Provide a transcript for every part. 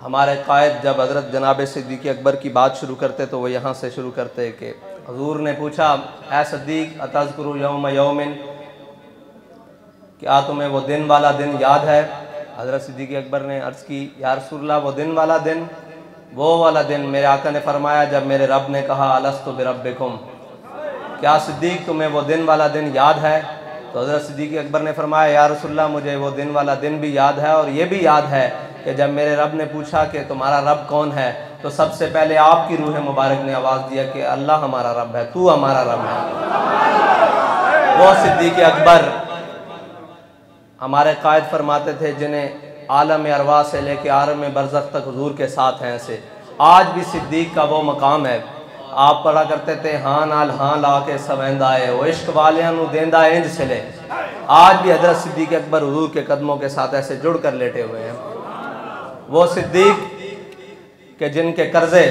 हमारे कायद जब हज़रत जनाब सिद्दीक़ अकबर की बात शुरू करते तो वो यहाँ से शुरू करते कि हुज़ूर ने पूछा, ए सिद्दीक़ अतज़कुरु यौम यौमिन, क्या तुम्हें वो दिन वाला दिन याद है? हज़रत सिद्दीक़ अकबर ने अर्ज़ की, या रसूलल्लाह वो दिन वाला दिन, वो वाला दिन मेरे आका ने फरमाया जब मेरे रब ने कहा अलस्तु बिरब्बिकुम, क्या सिद्दीक़ तुम्हें वो दिन वाला दिन याद है? तो हज़रत सिद्दीक़ अकबर ने फरमाया, या रसूलल्लाह मुझे वो दिन वाला दिन भी याद है और ये भी याद है कि जब मेरे रब ने पूछा कि तुम्हारा रब कौन है, तो सबसे पहले आपकी रूह मुबारक ने आवाज़ दिया कि अल्लाह हमारा रब है, तू हमारा रब है। वो सिद्दीक़ अकबर हमारे कायद फरमाते थे जिन्हें आलम अरवा से लेके आलम बरज़ख तक हुजूर के साथ हैं से। आज भी सिद्दीक़ का वो मकाम है। आप पढ़ा करते थे, हाँ नाल हाँ ला के सवेंदा है वो इश्क वालियां नू देंदा इंज सिले। आज भी हज़रत सिद्दीक़ अकबर हुजूर के कदमों के साथ ऐसे जुड़ कर लेटे हुए हैं। वो सिद्दीक़ के जिनके कर्ज़े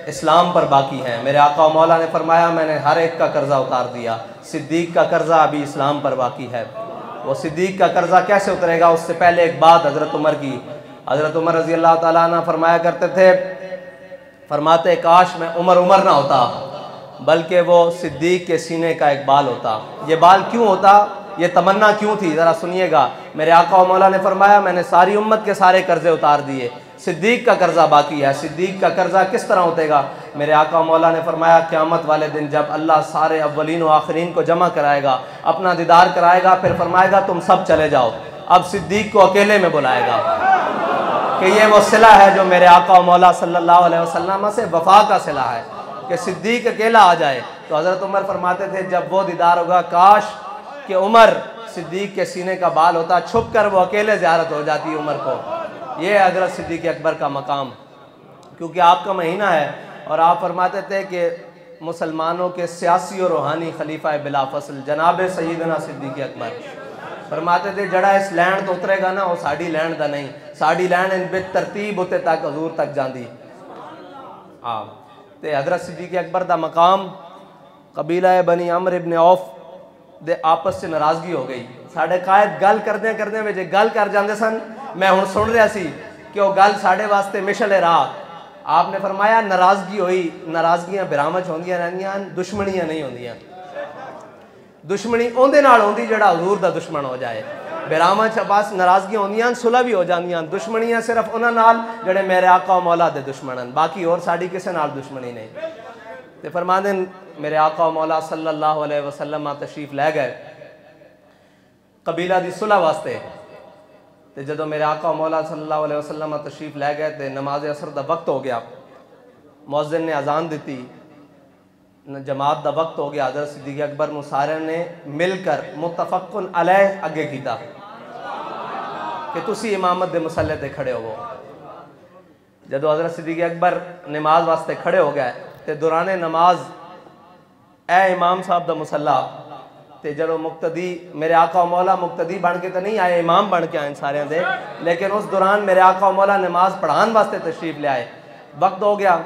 इस्लाम पर बाकी हैं। मेरे आका मौला ने फरमाया मैंने हर एक का कर्ज़ा उतार दिया, सिद्दीक़ का कर्ज़ा अभी इस्लाम पर बाकी है। वो सिद्दीक़ का कर्ज़ा कैसे उतरेगा? उससे पहले एक बात हज़रत उमर की। हज़रत उमर रज़ी अल्लाह ताला अन्हु फरमाया करते थे, फरमाते काश मैं उमर ना होता बल्कि वो सिद्दीक़ के सीने का एक बाल होता। ये बाल क्यों होता, ये तमन्ना क्यों थी, ज़रा सुनिएगा। मेरे आका और मौला ने फरमाया मैंने सारी उम्मत के सारे कर्ज़े उतार दिए, सिद्दीक़ का कर्ज़ा बाकी है। सिद्दीक़ का कर्ज़ा किस तरह उतरेगा? मेरे आका और मौला ने फरमाया क़यामत वाले दिन जब अल्लाह सारे अव्वलीन व आखिरीन को जमा कराएगा, अपना दीदार कराएगा, फिर फरमाएगा तुम सब चले जाओ। अब सिद्दीक़ को अकेले में बुलाएगा कि ये वो सिला है जो मेरे आका और मौला सल्लल्लाहु अलैहि वसल्लम से वफ़ा का सिला है कि सिद्दीक़ अकेला आ जाए। तो हज़रत उमर फरमाते थे जब वो दीदार होगा काश कि उमर सिद्दीक़ के सीने का बाल होता, छुप कर वो अकेले ज़ियारत हो जाती उमर को। ये हज़रत सिद्दीक़ अकबर का मकाम, क्योंकि आपका महीना है। और आप फरमाते थे कि मुसलमानों के सियासी और रूहानी खलीफा बिला फसल जनाब सैयदना सिद्दीक़ अकबर फरमाते थे जड़ा इस लैंड तो उतरेगा ना वो साड़ी लैंड का नहीं, साड़ी लैंड इन बेतरतीब उत्ते तक हजूर तक जाती। हाँ तो हज़रत सिद्दीक़ अकबर का मकाम कबीला बनी अमर इब्न औफ दे आपस से नाराज़गी हो गई। साढ़े कायद गल करदे करदे में गल कर जाते सन, मैं हुण सुन रहा सी कि वह गल साढ़े वास्ते मिशल राह। आपने फरमाया नाराज़गी हुई, नाराज़गियाँ बिरामच होंदियां रहंदियां, दुश्मनियाँ नहीं होंदियां। दुश्मनी उहदे नाल होंदी जिहड़ा हुजूर दा दुश्मन हो जाए। बिरामच बस नाराज़गियाँ होंदियां, सुलह भी हो जांदियां। दुश्मनियाँ सिर्फ उन्हां नाल जिहड़े मेरे आका मौला दे दुश्मन हैं, बाकी होर साडी किसे नाल दुश्मनी नहीं। ते फरमांदे मेरे आका मौला सल्लल्लाहु अलैहि वसल्लम तशरीफ लै गए कबीला दी सुलह वास्ते। तो जदों मेरे आका मौला सल्लल्लाहु अलैहि वसल्लम तशरीफ लै गए तो नमाज असर का वक्त हो गया, मुअज्जिन ने अजान दी, जमात का वक्त हो गया। हज़रत सिद्दीक़ अकबर नूं सारे ने मिलकर मुतफक्कुन अलैह अगे कीता कि तुसी इमामत दे मुसल्ले ते खड़े हो। जदों हज़रत सिद्दीक़ अकबर नमाज वास्ते खड़े हो गए तो दौराने नमाज ए इमाम साहब दा मुसल्ला ते जदों मुक्तदी मेरे आका और मौला मुक्तदी बन के तो नहीं आए, इमाम बन के आए सारे दे, लेकिन उस दौरान मेरे आका और मौला नमाज पढ़ाने वास्ते तशरीफ ले आए। वक्त हो गया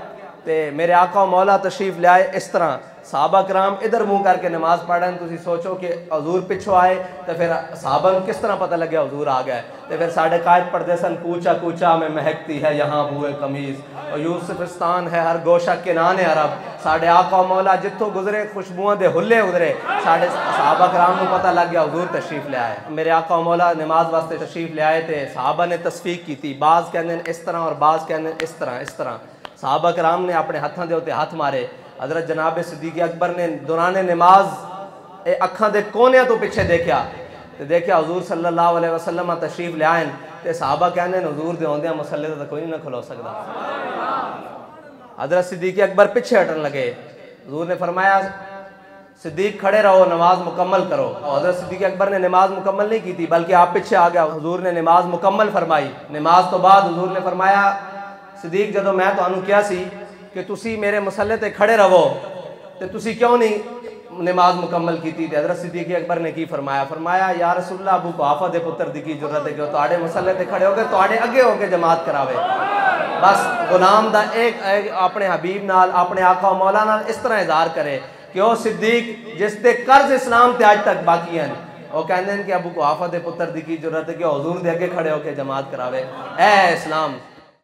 तो मेरे आका और मौला तशरीफ ले आए इस तरह, सहाबा कराम इधर मुँह करके नमाज पढ़ रहे हैं। तुम सोचो कि हजूर पिछों आए तो फिर सहाबा को किस तरह पता लगे हजूर आ गए। तो फिर साढ़े कायद पढ़ते सन, कूचा कूचा में महकती है यहाँ बुए कमीज़ और यूसुफिस्तान है हर गोशा के नाने अरब। साढ़े आका और मौला जितों गुजरे खुशबुओं के हुले उधरे, साढ़े सहाबा कराम को पता लग गया हजूर तशरीफ ले आए। मेरे आका और मौला नमाज वास्ते तशरीफ ले आए थे। सहाबा ने तस्फीक की थी, बाज़ कहते इस तरह और बाज़ कहते इस तरह इस तरह। सहाबा कराम ने अपने हाथों के उत्ते हाथ मारे। हज़रत जनाब सिद्दीक़ अकबर ने दौराने नमाज अखां दे कोने तो पिछे देखा तो देखा हजूर सल्लल्लाहु अलैहि वसल्लम तशरीफ ले आए तो सहाबा कहने हजूर दे आउंदे मुसल्ले तो कोई नहीं खलो सकता। हज़रत सिद्दीक़ अकबर पिछे हटन लगे। हजूर ने फरमाया सिद्दीक़ खड़े रहो, नमाज मुकम्मल करो। हज़रत सिद्दीक़ अकबर ने नमाज मुकम्मल नहीं की थी बल्कि आप पीछे आ गया। हजूर ने नमाज मुकम्मल फरमाई। नमाज तो बाद हजूर ने फरमाया सिद्दीक़ जदों मैं तुहानू कहा सी कि तुसी मेरे मुसल्ले ते खड़े रहो तो तुसी क्यों नहीं नमाज मुकम्मल की थी। हज़रत सिद्दीक़ अकबर ने की फरमाया, फरमाया या रसूलल्लाह अबू कुहाफा दे पुत्र दी की जरूरत है कि तुहाडे मुसल्ले ते खड़े हो गए, तुहाडे अगे हो के जमात करावे। बस गुलाम दा एक अपने हबीब नाल अपने आका मौला नाल इस तरह इजहार करे कि वह सिद्दीक़ जिस ते कर्ज इस्लाम ते अज तक बाकी हैं, वो कहते हैं कि अबू कुहाफा दे पुत्र दी की जरूरत है कि हजूर दे अगे खड़े होकर जमात करावे। ए इस्लाम